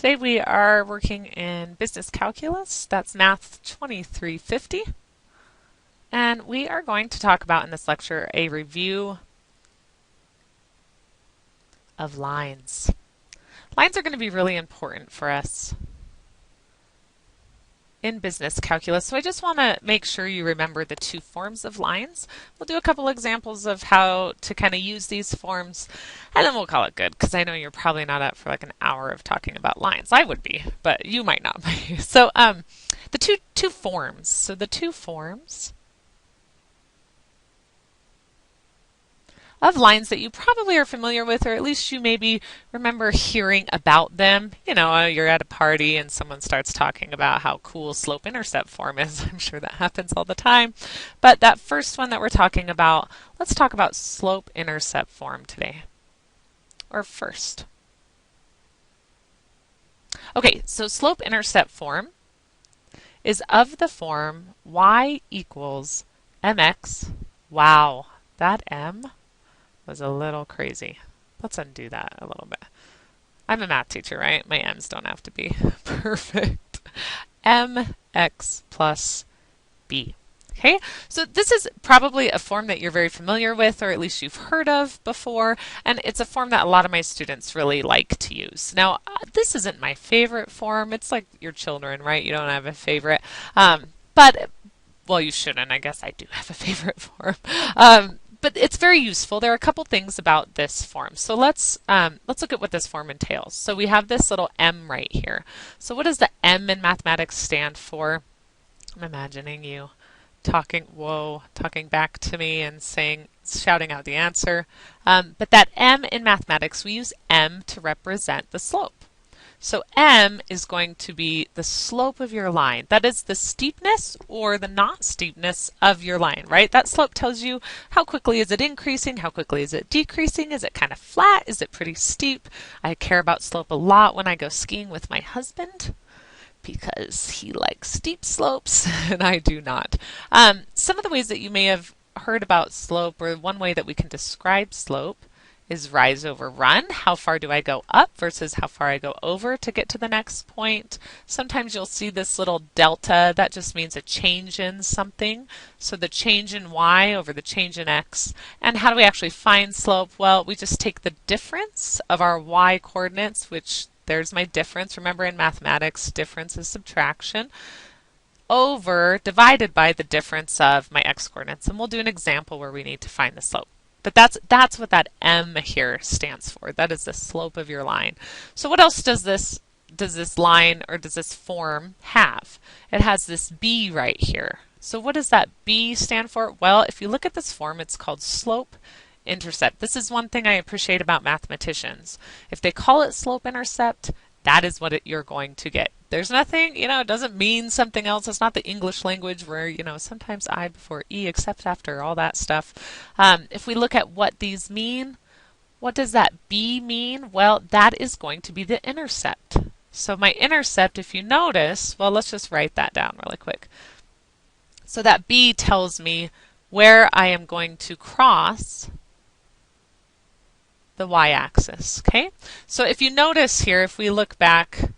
Today we are working in business calculus, that's math 2350, and we are going to talk about in this lecture a review of lines. Lines are going to be really important for us in business calculus, so I just want to make sure you remember the two forms of lines. We'll do a couple examples of how to kind of use these forms, and then we'll call it good, because I know you're probably not up for like an hour of talking about lines. I would be, but you might not be. So the two forms. So the two forms of lines that you probably are familiar with, or at least you maybe remember hearing about them. You know, you're at a party and someone starts talking about how cool slope-intercept form is. I'm sure that happens all the time. But that first one that we're talking about, let's talk about slope-intercept form today. Or first. Okay, so slope-intercept form is of the form y equals mx. Wow, that m was a little crazy. Let's undo that a little bit. I'm a math teacher, right? My m's don't have to be perfect. mx plus b. Okay, so this is probably a form that you're very familiar with, or at least you've heard of before, and it's a form that a lot of my students really like to use. Now, this isn't my favorite form. It's like your children, right? You don't have a favorite. But, well, you shouldn't. I guess I do have a favorite form. But it's very useful. There are a couple things about this form. So let's look at what this form entails. So we have this little m right here. So what does the m in mathematics stand for? I'm imagining you talking back to me and shouting out the answer. But that m in mathematics, we use m to represent the slope. So m is going to be the slope of your line. That is the steepness or the not steepness of your line, right? That slope tells you how quickly is it increasing, how quickly is it decreasing, is it kind of flat, is it pretty steep? I care about slope a lot when I go skiing with my husband because he likes steep slopes and I do not. Some of the ways that you may have heard about slope, or one way that we can describe slope, is rise over run. How far do I go up versus how far I go over to get to the next point? Sometimes you'll see this little delta. That just means a change in something. So the change in y over the change in x. And how do we actually find slope? Well, we just take the difference of our y coordinates, which there's my difference. Remember, in mathematics, difference is subtraction, divided by the difference of my x coordinates. And we'll do an example where we need to find the slope. But that's what that m here stands for. That is the slope of your line. So what else does this line, or does this form have? It has this b right here. So what does that b stand for? Well, if you look at this form, it's called slope-intercept. This is one thing I appreciate about mathematicians. If they call it slope-intercept, that is what you're going to get. There's nothing, it doesn't mean something else. It's not the English language where, sometimes I before E, except after, all that stuff. If we look at what these mean, what does that B mean? Well, that is going to be the intercept. So my intercept, if you notice, well, let's just write that down really quick. So that B tells me where I am going to cross the y-axis, okay? So if you notice here, if we look back,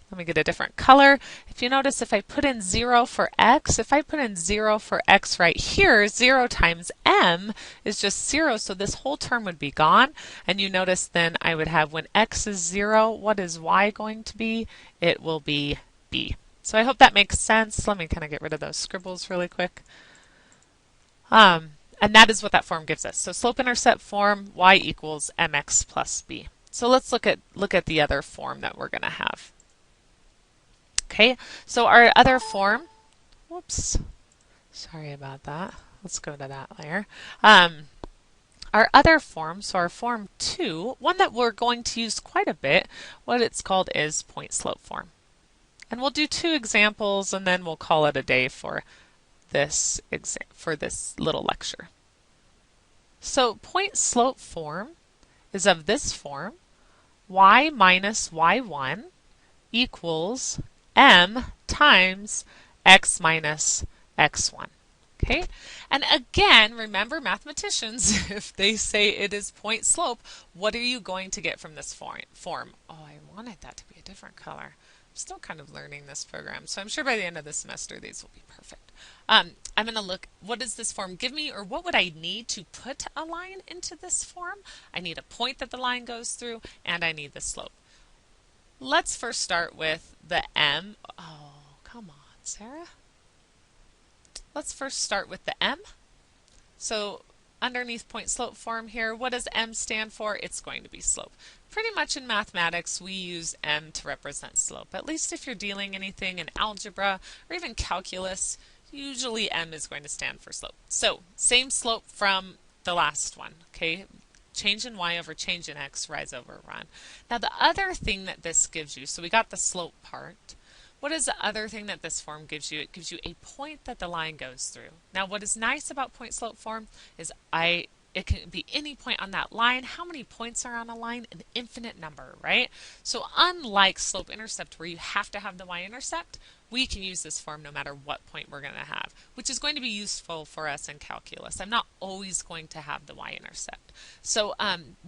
let me get a different color. If you notice, if I put in 0 for x, if I put in 0 for x right here, 0 times m is just 0, so this whole term would be gone. And you notice then I would have, when x is 0, what is y going to be? It will be b. So I hope that makes sense. Let me kind of get rid of those scribbles really quick. And that is what that form gives us. So slope-intercept form, y equals mx plus b. So let's look at the other form that we're going to have. Okay, so our other form, whoops, sorry about that. Let's go to that layer. Our other form, so our form 2, one that we're going to use quite a bit, what it's called is point slope form. And we'll do 2 examples and then we'll call it a day for this little lecture. So point slope form is of this form, y minus y1 equals m times x minus x1. Okay, and again, remember mathematicians, if they say it is point slope, what are you going to get from this form? Oh, I wanted that to be a different color. I'm still kind of learning this program, so I'm sure by the end of the semester these will be perfect. I'm going to look, what does this form give me, or what would I need to put a line into this form? I need a point that the line goes through, and I need the slope. Let's first start with the m. Oh, come on, Sarah. Let's first start with the m. So underneath point slope form here, what does m stand for? It's going to be slope. Pretty much in mathematics, we use m to represent slope. At least if you're dealing anything in algebra or even calculus, usually m is going to stand for slope. So same slope from the last one, okay? Change in y over change in x, rise over run. Now the other thing that this gives you, so we got the slope part. What is the other thing that this form gives you? It gives you a point that the line goes through. Now what is nice about point slope form is it can be any point on that line. How many points are on a line? An infinite number, right? So unlike slope-intercept where you have to have the y-intercept, we can use this form no matter what point we're going to have, which is going to be useful for us in calculus. I'm not always going to have the y-intercept. So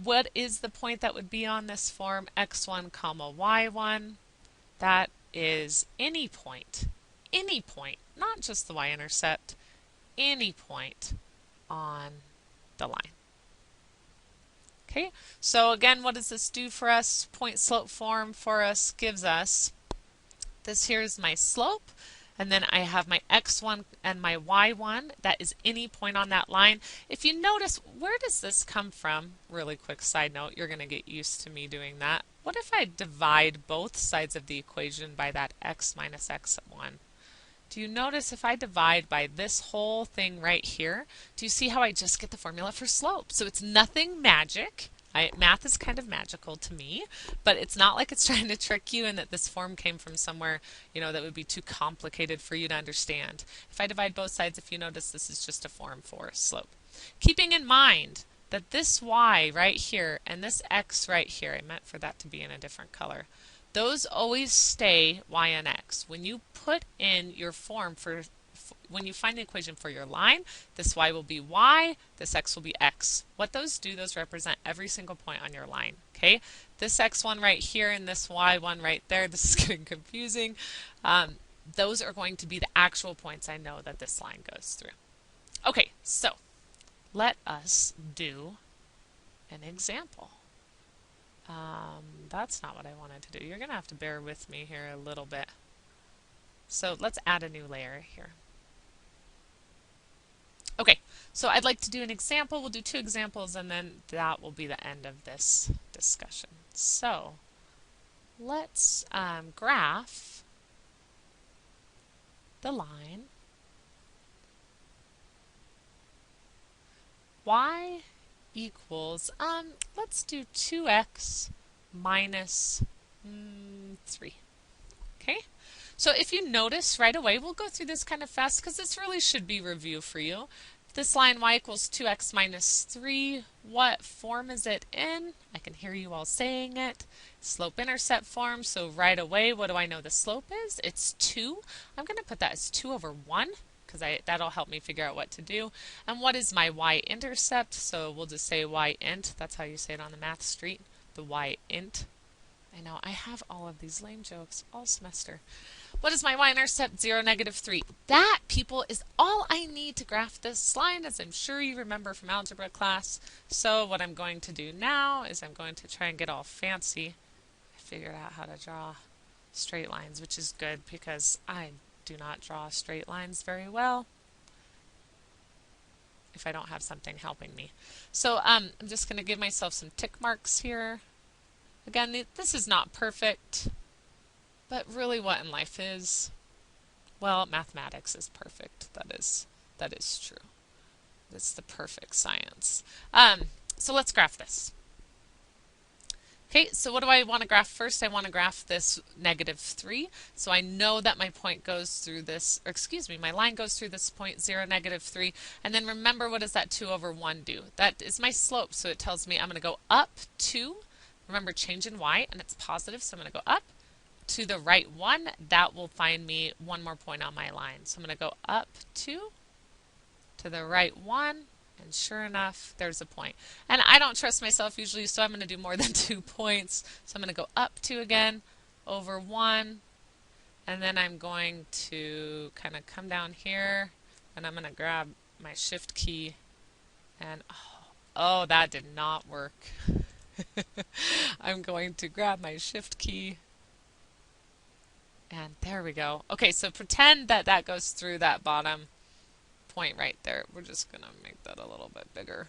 what is the point that would be on this form? x1 comma y1. That is any point, not just the y-intercept, any point on the line. Okay, so again, what does this do for us? Point slope form for us gives us, this here is my slope, and then I have my x1 and my y1. That is any point on that line. If you notice, where does this come from? Really quick side note, you're going to get used to me doing that. What if I divide both sides of the equation by that x minus x1? Do you notice if I divide by this whole thing right here, do you see how I just get the formula for slope? So it's nothing magic. Math is kind of magical to me, but it's not like it's trying to trick you and that this form came from somewhere, that would be too complicated for you to understand. If I divide both sides, if you notice, this is just a form for slope. Keeping in mind that this y right here and this x right here, I meant for that to be in a different color, those always stay y and x. When you put in your form when you find the equation for your line, this y will be y, this x will be x. What those do, those represent every single point on your line. Okay, this x1 right here and this y1 right there, this is getting confusing. Those are going to be the actual points I know that this line goes through. Okay, so let us do an example. That's not what I wanted to do. You're going to have to bear with me here a little bit. So let's add a new layer here. Okay, so I'd like to do an example. We'll do 2 examples and then that will be the end of this discussion. So let's graph the line y equals, let's do 2x minus 3. Okay? So if you notice right away, we'll go through this kind of fast because this really should be review for you. This line y equals 2x minus 3, what form is it in? I can hear you all saying it. Slope-intercept form, so right away, what do I know the slope is? It's 2. I'm going to put that as 2 over 1 because that'll help me figure out what to do. And what is my y-intercept? So we'll just say y-int. That's how you say it on the math street, the y-int. I know, I have all of these lame jokes all semester. What is my y-intercept? 0, negative 3. That, people, is all I need to graph this line, as I'm sure you remember from algebra class. So what I'm going to do now is I'm going to try and get all fancy. I figured out how to draw straight lines, which is good because I do not draw straight lines very well if I don't have something helping me. So I'm just going to give myself some tick marks here. Again, this is not perfect, but really what in life is? Well, mathematics is perfect. That is true. It's the perfect science. So let's graph this. Okay, so what do I want to graph first? I want to graph this negative 3. So I know that my point goes through this, or excuse me, my line goes through this point 0, negative 3. And then remember, what does that 2 over 1 do? That is my slope, so it tells me I'm going to go up 2. Remember, change in y, and it's positive, so I'm going to go up to the right 1. That will find me one more point on my line. So I'm going to go up 2, to the right 1, and sure enough, there's a point. And I don't trust myself usually, so I'm going to do more than 2 points. So I'm going to go up 2 again, over 1, and then I'm going to kind of come down here, and I'm going to grab my shift key, and oh, that did not work. I'm going to grab my shift key, and there we go. Okay, so pretend that that goes through that bottom point right there. We're just going to make that a little bit bigger.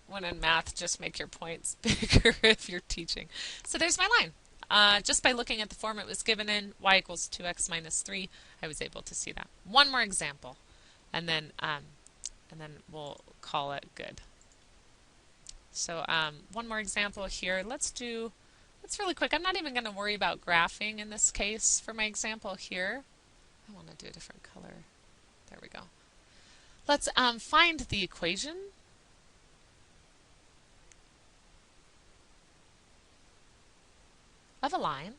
When in math, just make your points bigger if you're teaching. So there's my line. Just by looking at the form it was given in, y equals 2x minus 3, I was able to see that. One more example, and then we'll call it good. So one more example here. Let's really quick. I'm not even going to worry about graphing in this case for my example here. I want to do a different color. There we go. Let's find the equation of a line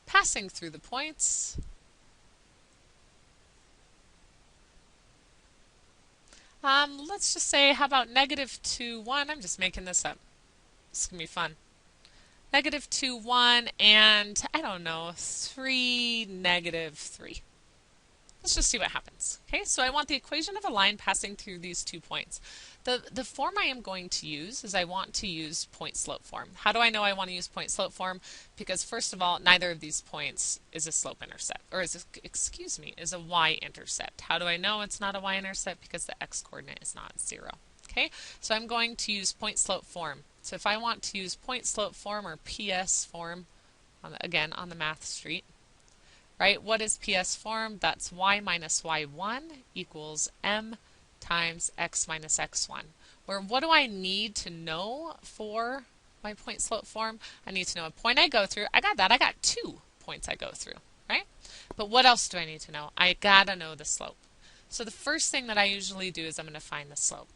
passing through the points let's just say, how about -2, 1? I'm just making this up. This is going to be fun. -2, 1, and I don't know, 3, -3. Let's just see what happens. Okay, so I want the equation of a line passing through these 2 points. The form I am going to use is I want to use point-slope form. How do I know I want to use point-slope form? Because first of all, neither of these points is a slope-intercept, or is a y-intercept. How do I know it's not a y-intercept? Because the x-coordinate is not 0. Okay, so I'm going to use point-slope form. So if I want to use point-slope form or PS form, again on the math street, right? What is PS form? That's y minus y1 equals m times x minus x1. Where what do I need to know for my point slope form? I need to know a point I go through. I got that. I got 2 points I go through, right? But what else do I need to know? I gotta know the slope. So the first thing that I usually do is I'm going to find the slope.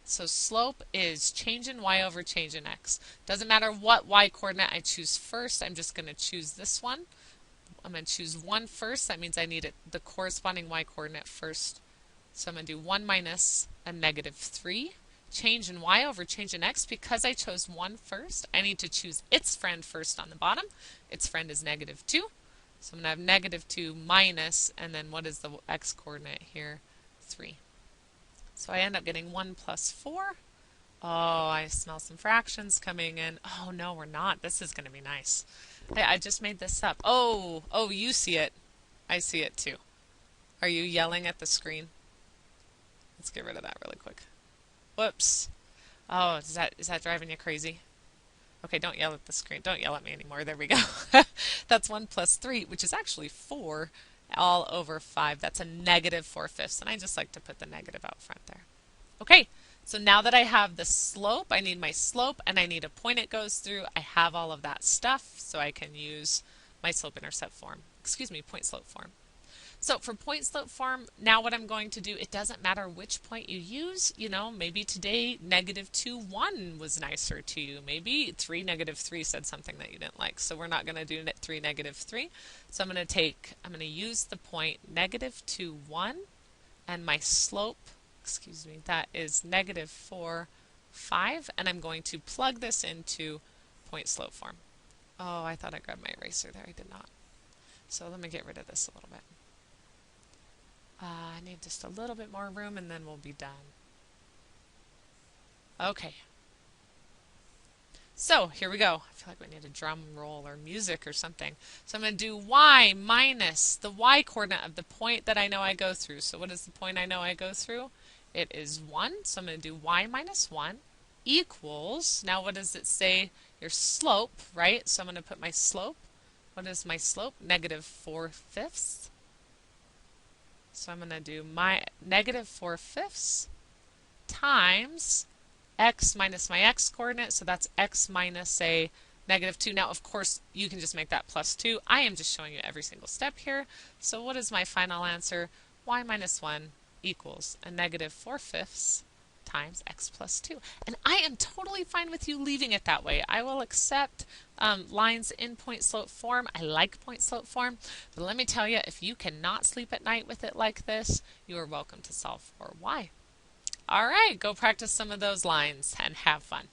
So slope is change in y over change in x. Doesn't matter what y coordinate I choose first. I'm just going to choose this one. I'm going to choose 1 first. That means I need the corresponding y coordinate first. So I'm going to do 1 minus a -3. Change in y over change in x. Because I chose 1 first, I need to choose its friend first on the bottom. Its friend is -2. So I'm going to have -2 minus, and then what is the x coordinate here? 3. So I end up getting 1 plus 4. Oh, I smell some fractions coming in. Oh, no, we're not. This is going to be nice. Hey, I just made this up. Oh, you see it. I see it too. Are you yelling at the screen? Let's get rid of that really quick. Whoops. Oh, is that driving you crazy? Okay, don't yell at the screen. Don't yell at me anymore. There we go. That's 1 plus 3, which is actually 4 all over 5. That's a -4/5, and I just like to put the negative out front there. Okay, so now that I have the slope, I need my slope, and I need a point it goes through. I have all of that stuff, so I can use my slope-intercept form. Point-slope form. So for point-slope form, now what I'm going to do, it doesn't matter which point you use. You know, maybe today -2, 1 was nicer to you. Maybe 3, -3 said something that you didn't like. So we're not going to do 3, -3. So I'm going to use the point -2, 1, and my slope, that is -4, 5, and I'm going to plug this into point-slope form. Oh, I thought I grabbed my eraser there. I did not. So let me get rid of this a little bit. I need just a little bit more room, and then we'll be done. Okay. So here we go. I feel like we need a drum roll or music or something. So I'm going to do y minus the y coordinate of the point that I know I go through. So what is the point I know I go through? It is 1. So I'm going to do y minus 1 equals, now what does it say? Your slope, right? So I'm going to put my slope. What is my slope? -4/5. So I'm going to do my -4/5 times x minus my x coordinate. So that's x minus a -2. Now, of course, you can just make that +2. I am just showing you every single step here. So what is my final answer? Y minus 1 equals a -4/5 times x plus 2. And I am totally fine with you leaving it that way. I will accept lines in point slope form. I like point slope form. But let me tell you, if you cannot sleep at night with it like this, you are welcome to solve for y. All right, go practice some of those lines and have fun.